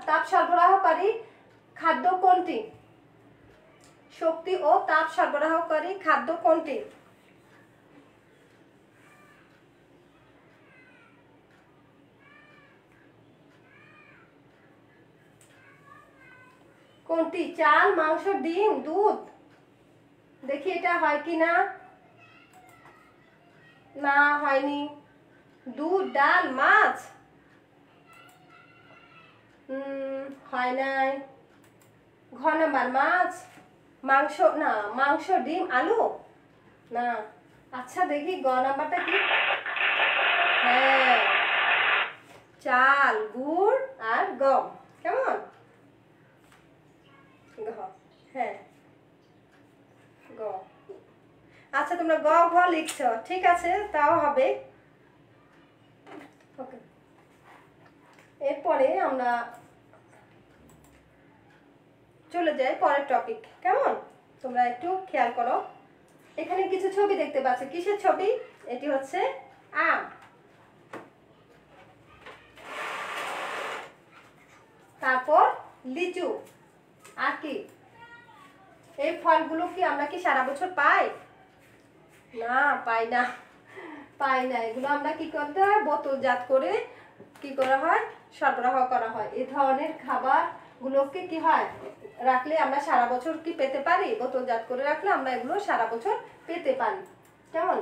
তাপ সরবরাহকারী খাদ্য কোনটি? শক্তি ও তাপ সরবরাহকারী খাদ্য কোনটি? কোনটি? চাল, মাংস, ডিম, দুধ? দেখি এটা হয় কি না। না হয়নি। দুধ, ডাল, মাছ? হয় নাই। ঘ নাম্বার, মাছ, মাংস না, মাংস, ডিম, আলু না। আচ্ছা দেখি গ নাম্বারটা কি। হ্যাঁ চাল, গুড় আর গম, কেমন? হ্যাঁ গ। আচ্ছা তোমরা গ ঘ লিখছো, ঠিক আছে, তাও হবে। ওকে, এরপরে আমরা চলে যাই পরের টপিক, কেমন? তোমরা একটু খেয়াল করো। এখানে কিছু ছবি দেখতে পাচ্ছি, কিসের ছবি? এটি হচ্ছে আম। তারপর লিচু। আর কি? এই ফলগুলো কি আমরা কি সারা বছর পাই? না, পাই না, পাই না। এগুলো আমরা কি করতে হয়, বোতলজাত করে কি করা হয়, সরবরাহ করা হয়। এই ধরনের খাবার গুলোকে কি হয়, রাখলে আমরা সারা বছর কি পেতে পারি? বোতলজাত করে রাখলে আমরা এগুলো সারা বছর পেতে পারি। কেমন?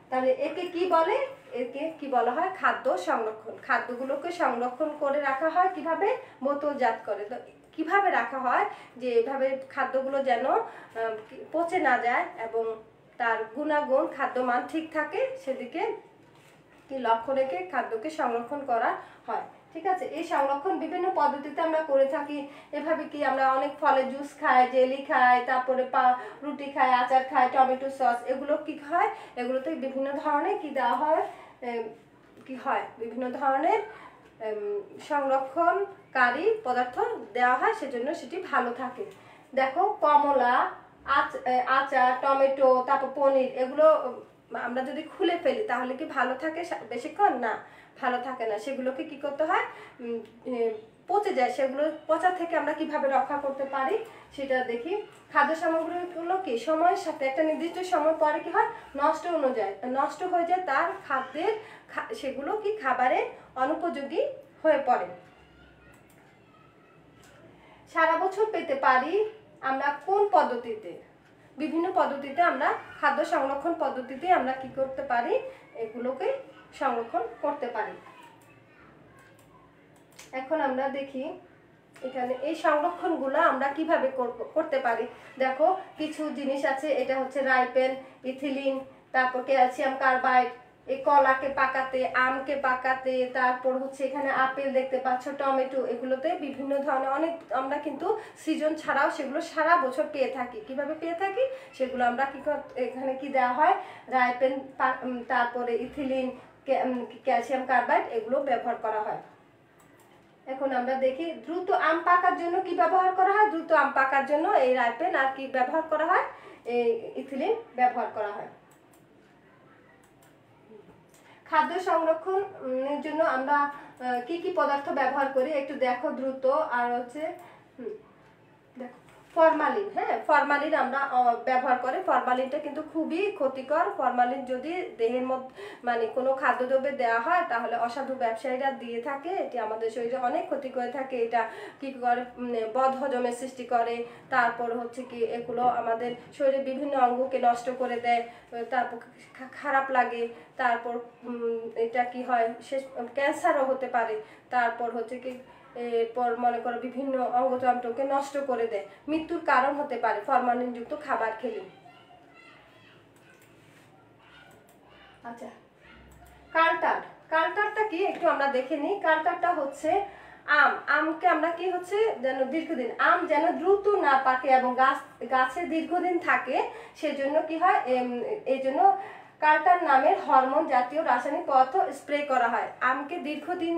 তাহলে একে কি বলে? একে কি বলা হয়? খাদ্য সংরক্ষণ। খাদ্যগুলোকে সংরক্ষণ করে রাখা হয় কিভাবে? বোতলজাত করে। তো কিভাবে রাখা হয়, যে এভাবে খাদ্যগুলো যেন পচে না যায় এবং তার গুণাগুণ, খাদ্যমান ঠিক থাকে, সেদিকে কি লক্ষ্য রেখে খাদ্যকে সংরক্ষণ করা হয়। ঠিক আছে, এই সংরক্ষণ বিভিন্ন পদ্ধতিতে আমরা করে থাকি। এভাবে কি আমরা অনেক ফলের জুস খাই, জেলি খাই, তারপরে রুটি খাই, আচার খাই, টমেটো সস, এগুলো কি হয়, এগুলোতে বিভিন্ন ধরনের কি দেওয়া হয়, কি হয়, বিভিন্ন ধরনের সংরক্ষণকারী পদার্থ দেওয়া হয়, সেজন্য সেটি ভালো থাকে। দেখো, কমলা, আচার, টমেটো, তারপর পনির, এগুলো আমরা যদি খুলে ফেলি তাহলে কি ভালো থাকে বেশিক্ষণ? না, ভালো থাকে না। সেগুলোকে কি করতে হয়, পচে যায়। সেগুলো পচা থেকে আমরা কিভাবে রক্ষা করতে পারি সেটা দেখি। খাদ্য সামগ্রীগুলো কি সময়ের সাথে একটা নির্দিষ্ট সময় পরে কি হয়, নষ্ট হয়ে যায়, তার খাদ্যের সেগুলো কি খাবারে অনুপযোগী হয়ে পড়ে। সারা বছর পেতে পারি আমরা কোন পদ্ধতিতে? বিভিন্ন পদ্ধতিতে আমরা খাদ্য সংরক্ষণ পদ্ধতিতে আমরা কি করতে পারি, এগুলোকে সংরক্ষণ করতে পারি। এখন আমরা দেখি এখানে এই সংরক্ষণগুলো আমরা কিভাবে করতে পারি। দেখো, কিছু জিনিস আছে, এটা হচ্ছে রাইপেন, ইথিলিন, তারপর ক্যালসিয়াম কার্বাইড, এই কলাকে পাকাতে, আমকে পাকাতে, তারপর হচ্ছে এখানে আপেল দেখতে পাচ্ছ, টমেটো, এগুলোতে বিভিন্ন ধরনের অনেক আমরা কিন্তু সিজন ছাড়াও সেগুলো সারা বছর পেয়ে থাকি। কিভাবে পেয়ে থাকি সেগুলো আমরা কি এখানে কি দেওয়া হয়, রাইপেন, তারপরে ইথিলিন, ক্যালসিয়াম কার্বাইড, এগুলো ব্যবহার করা হয়। এখন আমরা দেখি দ্রুত আম পাকার জন্য কি ব্যবহার করা হয়। দ্রুত আম পাকার জন্য এই রাইপেন আর কি ব্যবহার করা হয়, এই ইথিলিন ব্যবহার করা হয়। খাদ্য সংরক্ষণের জন্য আমরা কি কি পদার্থ ব্যবহার করি একটু দেখো দ্রুত। আর হচ্ছে দেখো, ফরমালিন। হ্যাঁ, ফরমালিন আমরা ব্যবহার করে। ফরমালিনটা কিন্তু খুবই ক্ষতিকর। ফরমালিন যদি দেহের মধ্যে মানে কোনো খাদ্যদ্রব্যে দেওয়া হয় তাহলে অসাধু ব্যবসায়ীরা দিয়ে থাকে, এটি আমাদের শরীরে অনেক ক্ষতি করে থাকে। এটা কি করে, বদহজমের সৃষ্টি করে। তারপর হচ্ছে কি, এগুলো আমাদের শরীরে বিভিন্ন অঙ্গকে নষ্ট করে দেয়, তারপর খারাপ লাগে। তারপর এটা কি হয়, শেষ ক্যান্সারও হতে পারে। তারপর হচ্ছে কি, এরপর মনে করো বিভিন্ন অঙ্গতন্ত্রকে নষ্ট করে দেয়, মৃত্যুর কারণ হতে পারে ফরমালিনযুক্ত খাবার খেলে। আচ্ছা, কালটারটা কি একটু আমরা দেখে নিই। কালটারটা হচ্ছে আমকে আমরা কি হচ্ছে যেন দীর্ঘদিন, আম যেন দ্রুত না পাকে এবং গাছে দীর্ঘদিন থাকে, সেজন্য কি হয়, এই জন্য কালটার নামের হরমোন জাতীয় রাসায়নিক পদার্থ স্প্রে করা হয়। আমকে দীর্ঘদিন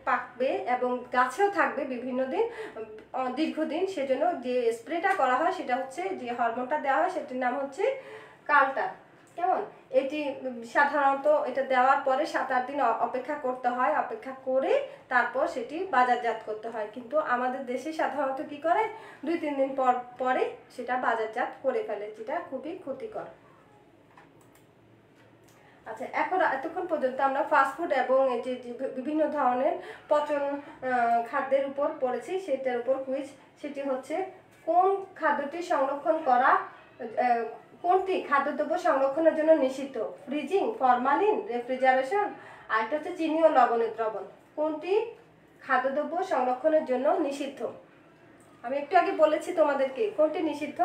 পাকবে এবং গাছেও থাকবে বিভিন্ন দিন, দীর্ঘদিন, সেজন্য যে স্প্রেটা করা হয় সেটা হচ্ছে, যে হরমোনটা দেওয়া হয় সেটির নাম হচ্ছে কালটার। কেমন? এটি সাধারণত এটা দেওয়ার পরে 7-8 দিন অপেক্ষা করতে হয়, অপেক্ষা করে তারপর সেটি বাজারজাত করতে হয়। কিন্তু আমাদের দেশে সাধারণত কি করে, 2-3 দিন পরে সেটা বাজারজাত করে ফেলে, যেটা খুবই ক্ষতিকর। আচ্ছা, এখন এতক্ষণ পর্যন্ত আমরা ফাস্টফুড এবং এই যে বিভিন্ন ধরনের পচন খাদ্যের উপর পড়েছি, সেটার উপর কুইজ। সেটি হচ্ছে, কোন খাদ্যটি সংরক্ষণ করা, কোনটি খাদ্যদ্রব্য সংরক্ষণের জন্য নিষিদ্ধ? ফ্রিজিং, ফরমালিন, রেফ্রিজারেশন, আর একটা হচ্ছে চিনি ও লবণের দ্রবণ। কোনটি খাদ্যদ্রব্য সংরক্ষণের জন্য নিষিদ্ধ? আমি একটু আগে বলেছি তোমাদেরকে কোনটি নিষিদ্ধ।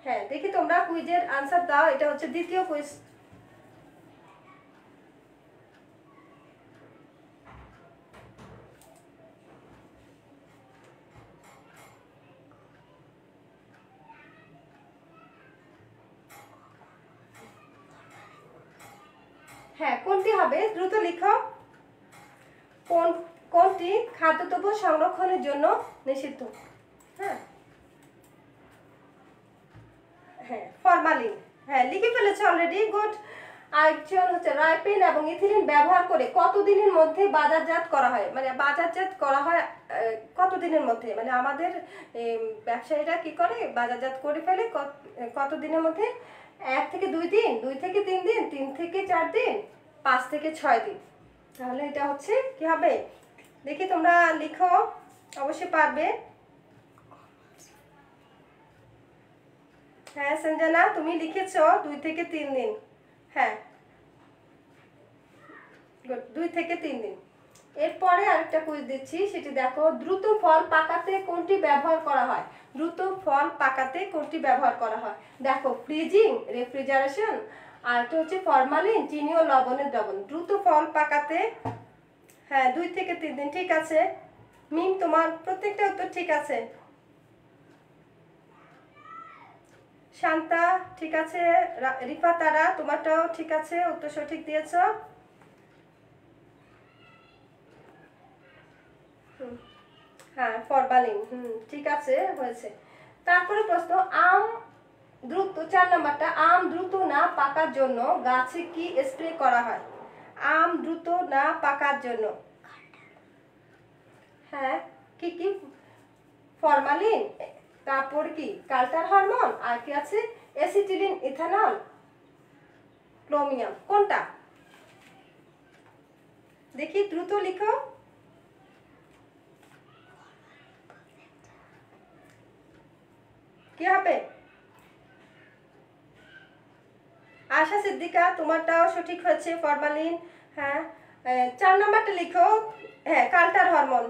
হ্যাঁ, দেখি তোমরা কুইজের আনসার দাও। এটা হচ্ছে দ্বিতীয় কুইজ। হ্যাঁ, কোনটি হবে, দ্রুত লিখো। কোনটি খাদ্যদ্রব্য সংরক্ষণের জন্য নিষিদ্ধ? হ্যাঁ, হ্যাঁ ফরমালিন, হ্যাঁ লিখে ফেলেছে অলরেডি, গুড। আরেকজন হচ্ছে রাইপিন এবং ইথিলিন ব্যবহার করে কতদিনের মধ্যে বাজারজাত করা হয়, মানে বাজারজাত করা হয় কতদিনের মধ্যে, মানে আমাদের ব্যবসায়ীরা কি করে বাজারজাত করে ফেলে কতদিনের মধ্যে? 1 থেকে 2 দিন, 2 থেকে 3 দিন, 3 থেকে 4 দিন, 5 থেকে 6 দিন। তাহলে এটা হচ্ছে কি হবে, দেখি তোমরা লিখো, অবশ্যই পারবে। হ্যাঁ সঞ্জনা তুমি লিখেছো 2 থেকে 3 দিন, হ্যাঁ গুড, 2 থেকে 3 দিন। এরপরে আরেকটা কুইজ দিচ্ছি, সেটি দেখো, দ্রুত ফল পাকাতে কোনটি ব্যবহার করা হয়? দ্রুত ফল পাকাতে কোনটি ব্যবহার করা হয়? দেখো, ফ্রিজিং, রেফ্রিজারেশন, আর একটা হচ্ছে ফরমালিন, চিনি ও লবণের দ্রবণ। দ্রুত ফল পাকাতে, হ্যাঁ 2 থেকে 3 দিন, ঠিক আছে। মিম তোমার প্রত্যেকটা উত্তর ঠিক আছে। শান্তা ঠিক আছে, রিফা তারা তোমারটাও ঠিক আছে, উত্তর সঠিক দিয়েছো। হ্যাঁ ফরমালিন, ঠিক আছে, হয়েছে। তারপরে প্রশ্ন, আম দ্রুত, 4 নাম্বারটা, আম দ্রুত না পাকার জন্য গাছে কি স্প্রে করা হয়? আম দ্রুত না পাকার জন্য, হ্যাঁ কি কি? ফরমালিন, তারপর কি কাল্টার হরমোন, আর কি আছে অ্যাসিটিলিন, ইথানল, ক্রোমিয়াম, কোনটা? দেখি দ্রুত লিখো। কি হবে? আশা সিদ্দিকা তোমারটাও সঠিক হয়েছে, ফরমালিন। হ্যাঁ 4 নাম্বারটা লিখো, হ্যাঁ কাল্টার হরমোন।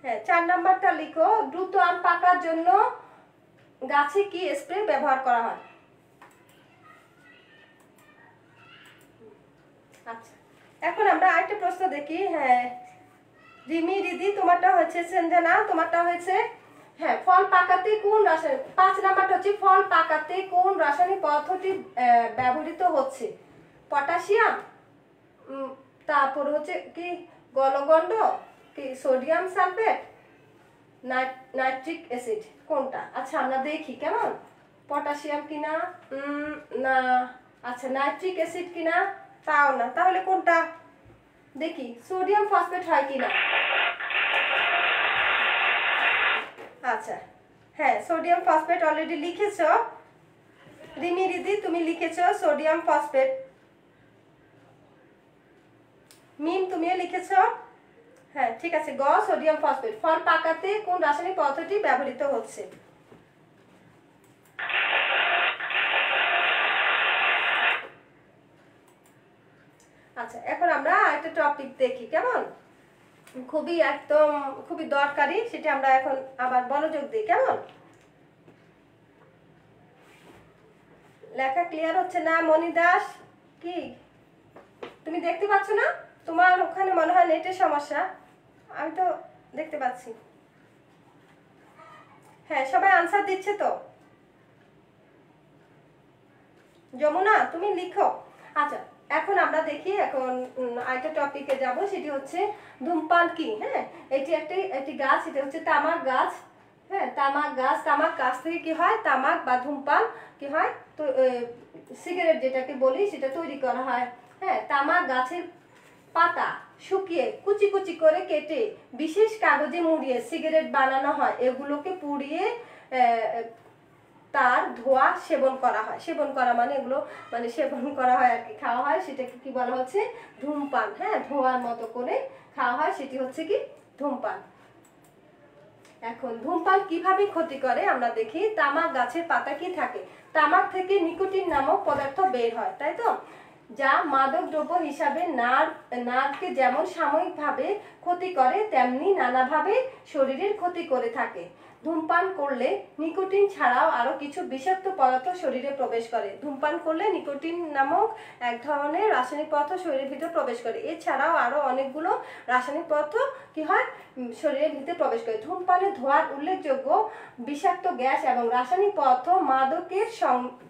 হ্যাঁ 4 নাম্বারটা লিখো, দ্রুত আম পাকার জন্য গাছে কি স্প্রে ব্যবহার করা হয়? আচ্ছা, এখন আমরা আরেকটা প্রশ্ন দেখি। হ্যাঁ রিমি রিদি তোমারটা হয়েছে, সঞ্জনা তোমারটা হয়েছে। হ্যাঁ ফল পাকাতে কোন রাসায়নিক, 5 নাম্বারটা হচ্ছে ফল পাকাতে কোন রাসায়নিক পদার্থটি ব্যবহৃত হচ্ছে? পটাশিয়াম, তারপর হচ্ছে কি গলগণ্ড, কি সোডিয়াম সালফেট, নাইট্রিক অ্যাসিড, কোনটা? আচ্ছা আমরা দেখি কেমন, পটাশিয়াম কিনা, না, আচ্ছা নাইট্রিক অ্যাসিড কিনা, তাও না, তাহলে কোনটা? দেখি সোডিয়াম ফসফেট হয় কিনা। আচ্ছা হ্যাঁ সোডিয়াম ফসফেট অলরেডি লিখেছো, রিমি রিদি তুমি লিখেছো সোডিয়াম ফসফেট। মিম তুমিও লিখেছো, হ্যাঁ ঠিক আছে, গ সোডিয়াম ফসফেট। ফল পাকাতে কোন রাসায়নিক পদার্থটি ব্যবহৃত হচ্ছে? আচ্ছা এখন আমরা একটা টপিক দেখি কেমন, খুবই একদম খুবই দরকারি, সেটা আমরা এখন আবার মনোযোগ দিই কেমন। লেখা ক্লিয়ার হচ্ছে না মনি দাস, কি তুমি দেখতে পাচ্ছ না? তোমার ওখানে মনে হয় নেটের সমস্যা, আমি তো দেখতে পাচ্ছি। হ্যাঁ সবাই আনসার দিচ্ছে তো। যমুনা তুমি লিখো। আচ্ছা এখন আমরা দেখি, এখন আরেকটা টপিকে যাব, সেটি হচ্ছে ধূমপান কি। হ্যাঁ এটি একটি গাছ, এটা হচ্ছে তামাক গাছ। হ্যাঁ তামাক গাছ, তামাক গাছ থেকে কি হয়, তামাক বা ধূমপান কি হয়, তো সিগারেট যেটাকে বলি সেটা তৈরি করা হয়। হ্যাঁ তামাক গাছের পাতা শুকিয়ে কুচি কুচি করে কেটে বিশেষ কাগজে মুড়িয়ে সিগারেট বানানো হয়, এগুলোকে পুড়িয়ে তার ধোঁয়া সেবন করা হয়। সেবন করা মানে এগুলো মানে সেবন করা হয় আর কি, খাওয়া হয়, সেটাকে কি বলা হচ্ছে ধূমপান। হ্যাঁ ধোঁয়ার মতো করে খাওয়া হয়, সেটি হচ্ছে কি ধূমপান। এখন ধূমপান কিভাবে ক্ষতি করে আমরা দেখি। তামাক গাছের পাতা কি থাকে, তামাক থেকে নিকোটিন নামক পদার্থ বের হয়, তাই তো, যা মাদক দ্রব্য হিসাবে নার্ভকে যেমন সাময়িকভাবে ক্ষতি করে তেমনি নানাভাবে শরীরের ক্ষতি করে থাকে। ধূমপান করলে নিকোটিন ছাড়াও আরো কিছু বিষাক্ত পদার্থ শরীরে প্রবেশ করে। ধূমপান করলে নিকোটিন নামক এক ধরনের রাসায়নিক পদার্থ শরীরের ভিতরে প্রবেশ করে, এছাড়াও আরো অনেকগুলো রাসায়নিক পদার্থ কি হয় শরীরের ভিতরে প্রবেশ করে। ধূমপানের ধোঁয়ার উল্লেখযোগ্য বিষাক্ত গ্যাস এবং রাসায়নিক পদার্থ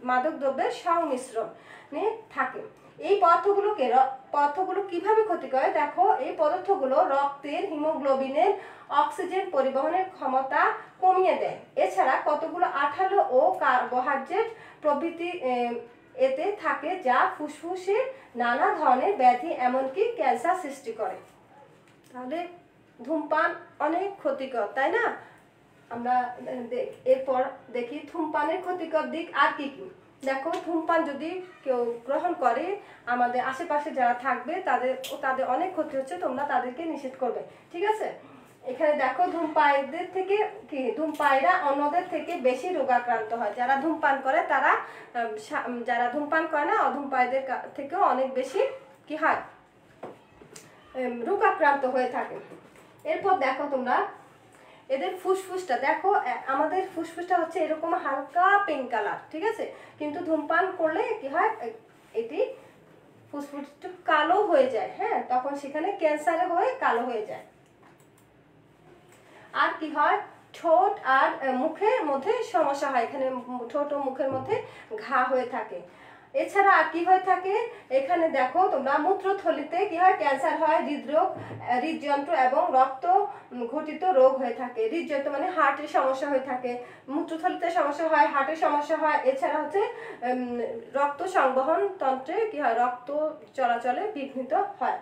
মাদক দ্রব্যের সংমিশ্রণে থাকে। এই পদার্থগুলো কিভাবে ক্ষতি করে দেখো, এই পদার্থগুলো রক্তের হিমোগ্লোবিনের অক্সিজেন পরিবহনের ক্ষমতা কমিয়ে দেয়। এছাড়া কতগুলো আঠালো ও কার্বোহাইড্রেট প্রভৃতি এতে থাকে যা ফুসফুসে নানা ধরনের ব্যাধি এমনকি ক্যান্সার সৃষ্টি করে। তাহলে ধূমপান অনেক ক্ষতিকর, তাই না? আমরা এরপর দেখি ধূমপানের ক্ষতিকর দিক আর কি কি। দেখো, ধূমপান যদি কেউ গ্রহণ করে, আমাদের আশেপাশে যারা থাকবে তাদের অনেক ক্ষতি হচ্ছে, তোমরা তাদেরকে নিষেধ করবে, ঠিক আছে? এখানে দেখো, ধূমপায়ীরা অন্যদের থেকে বেশি রোগাক্রান্ত হয়। যারা ধূমপান করে তারা যারা ধূমপান করে না, অধূমপায়ীদের থেকেও অনেক বেশি কি হয়, রোগাক্রান্ত হয়ে থাকে। এরপর দেখো তোমরা এদের ফুসফুসটা দেখো, আমাদের ফুসফুসটা হচ্ছে এরকম হালকা পিঙ্ক কালার, ঠিক আছে? কিন্তু ধূমপান করলে কি হয়, এটি ফুসফুসটা কালো হয়ে যায়, হ্যাঁ, তখন সেখানে ক্যান্সারে হয়ে কালো হয়ে যায়। আর কি হয়, ঠোঁট আর মুখের মধ্যে সমস্যা হয়, এখানে ঠোঁট ও মুখের মধ্যে ঘা হয়ে থাকে। এছাড়া আর কি হয়ে থাকে, এখানে দেখো তোমরা মূত্রথলিতে কি হয়, ক্যান্সার হয়, হৃদরোগ, হৃদযন্ত্র এবং রক্ত ঘটিত রোগ হয়ে থাকে। হৃদযন্ত্র মানে হার্টের সমস্যা হয়ে থাকে, মূত্রথলিতে সমস্যা হয়, হার্টের সমস্যা হয়। এছাড়া হচ্ছে রক্ত সংবহন তন্ত্রে কি হয়, রক্ত চলাচলে বিঘ্নিত হয়।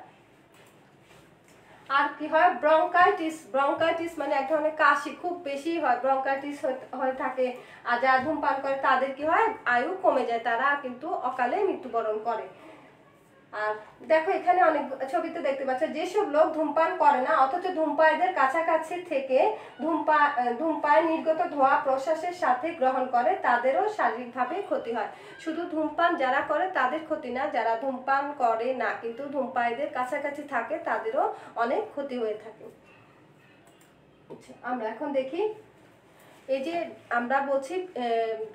আর কি হয়, ব্রঙ্কাইটিস মানে এক ধরনের কাশি খুব বেশি হয়, ব্রঙ্কাইটিস হয়ে থাকে। আর যারা ধূমপান করে তাদের কি হয়, আয়ু কমে যায়, তারা কিন্তু অকালে মৃত্যুবরণ করে। আর দেখো, এখানে অনেক ছবিতে দেখতে পাচ্ছ যেসব লোক ধূমপান করে না অথচ ধূমপায়ীদের কাছাকাছি থেকে ধূমপায় নির্গত ধোঁয়া প্রশ্বাসের সাথে গ্রহণ করে, তাদেরও শারীরিকভাবে ক্ষতি হয়। শুধু ধূমপান যারা করে তাদের ক্ষতি না, যারা ধূমপান করে না কিন্তু ধূমপায়ীদের কাছাকাছি থাকে তাদেরও অনেক ক্ষতি হয়ে থাকে। আমরা এখন দেখি, এই যে আমরা বলছি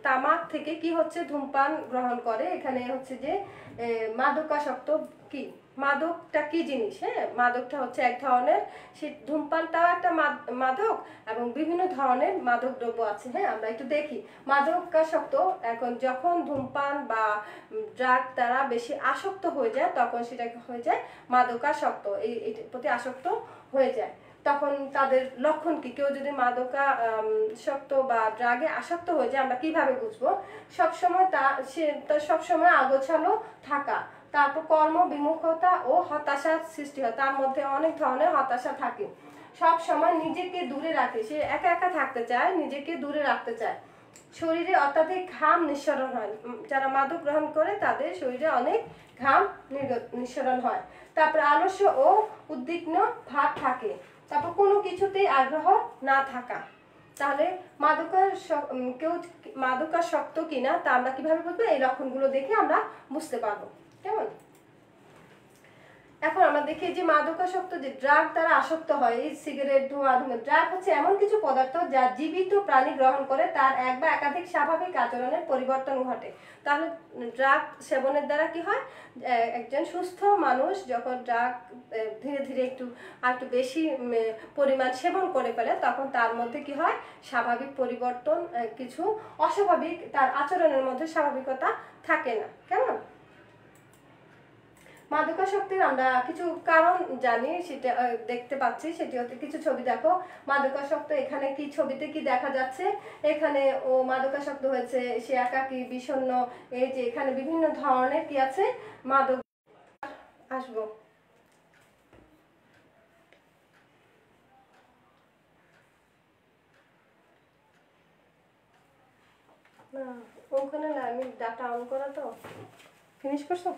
তামাক থেকে কি হচ্ছে, ধূমপান গ্রহণ করে, এখানে হচ্ছে যে মাদকাসক্ত কি, মাদকটা কি জিনিস, হ্যাঁ, মাদকটা হচ্ছে এক ধরনের, সে ধূমপানটাও একটা মাদক এবং বিভিন্ন ধরনের মাদক দ্রব্য আছে, হ্যাঁ, আমরা একটু দেখি। মাদকাসক্ত, এখন যখন ধূমপান বা ড্রাগ দ্বারা বেশি আসক্ত হয়ে যায় তখন সেটাকে হয়ে যায় মাদকাসক্ত, এইটার প্রতি আসক্ত হয়ে যায়। তখন তাদের লক্ষণ কি, কেউ যদি মাদকাসক্ত বা ড্রাগে আসক্ত হয়ে যায় আমরা কিভাবে বুঝবো? সবসময় তার সবসময় আগোছালো থাকা, তারপর কর্ম বিমুখতা ও হতাশার সৃষ্টি হয়, তার মধ্যে অনেক ধরনের হতাশা থাকে। সব সময় নিজেকে দূরে রাখে, সে একা একা থাকতে চায়, নিজেকে দূরে রাখতে চায়। শরীরে অত্যাধিক ঘাম নিঃসরণ হয়, যারা মাদক গ্রহণ করে তাদের শরীরে অনেক ঘাম নিঃসরণ হয়। তারপর আলস্য ও উদ্বিগ্ন ভাব থাকে। তারপর কোনো কিছুতেই আগ্রহ না থাকা। তাহলে কেউ মাদকাসক্ত কিনা তা আমরা কিভাবে বুঝবো? এই লক্ষণগুলো দেখে আমরা বুঝতে পারবো, কেমন? এখন আমরা দেখি যে মাদকাসক্ত যে ড্রাগ দ্বারা আসক্ত হয়, এই সিগারেট, ধোঁয়া, ড্রাগ হচ্ছে এমন কিছু পদার্থ যা জীবিত প্রাণী গ্রহণ করে তার এক বা একাধিক স্বাভাবিক আচরণের পরিবর্তন ঘটে। তাহলে ড্রাগ সেবনের দ্বারা কি হয়, একজন সুস্থ মানুষ যখন ড্রাগ ধীরে ধীরে একটু বেশি পরিমাণ সেবন করে ফেলে তখন তার মধ্যে কি হয়, স্বাভাবিক পরিবর্তন, কিছু অস্বাভাবিক তার আচরণের মধ্যে স্বাভাবিকতা থাকে না, কেমন? মাদকাসক্তির আমরা কিছু কারণ জানি, সেটা দেখতে পাচ্ছি, সেটি হচ্ছে কিছু ছবি দেখো। মাদকাসক্ত, এখানে কি ছবিতে কি দেখা যাচ্ছে, এখানে ও মাদকাসক্ত হয়েছে, সে একাকী, বিষণ্ণ, এই যে এখানে বিভিন্ন ধরনের কি আছে মাদক। আসবো না, ওখানে না, আমি ডাটা অন করা তো। ফিনিশ করছো?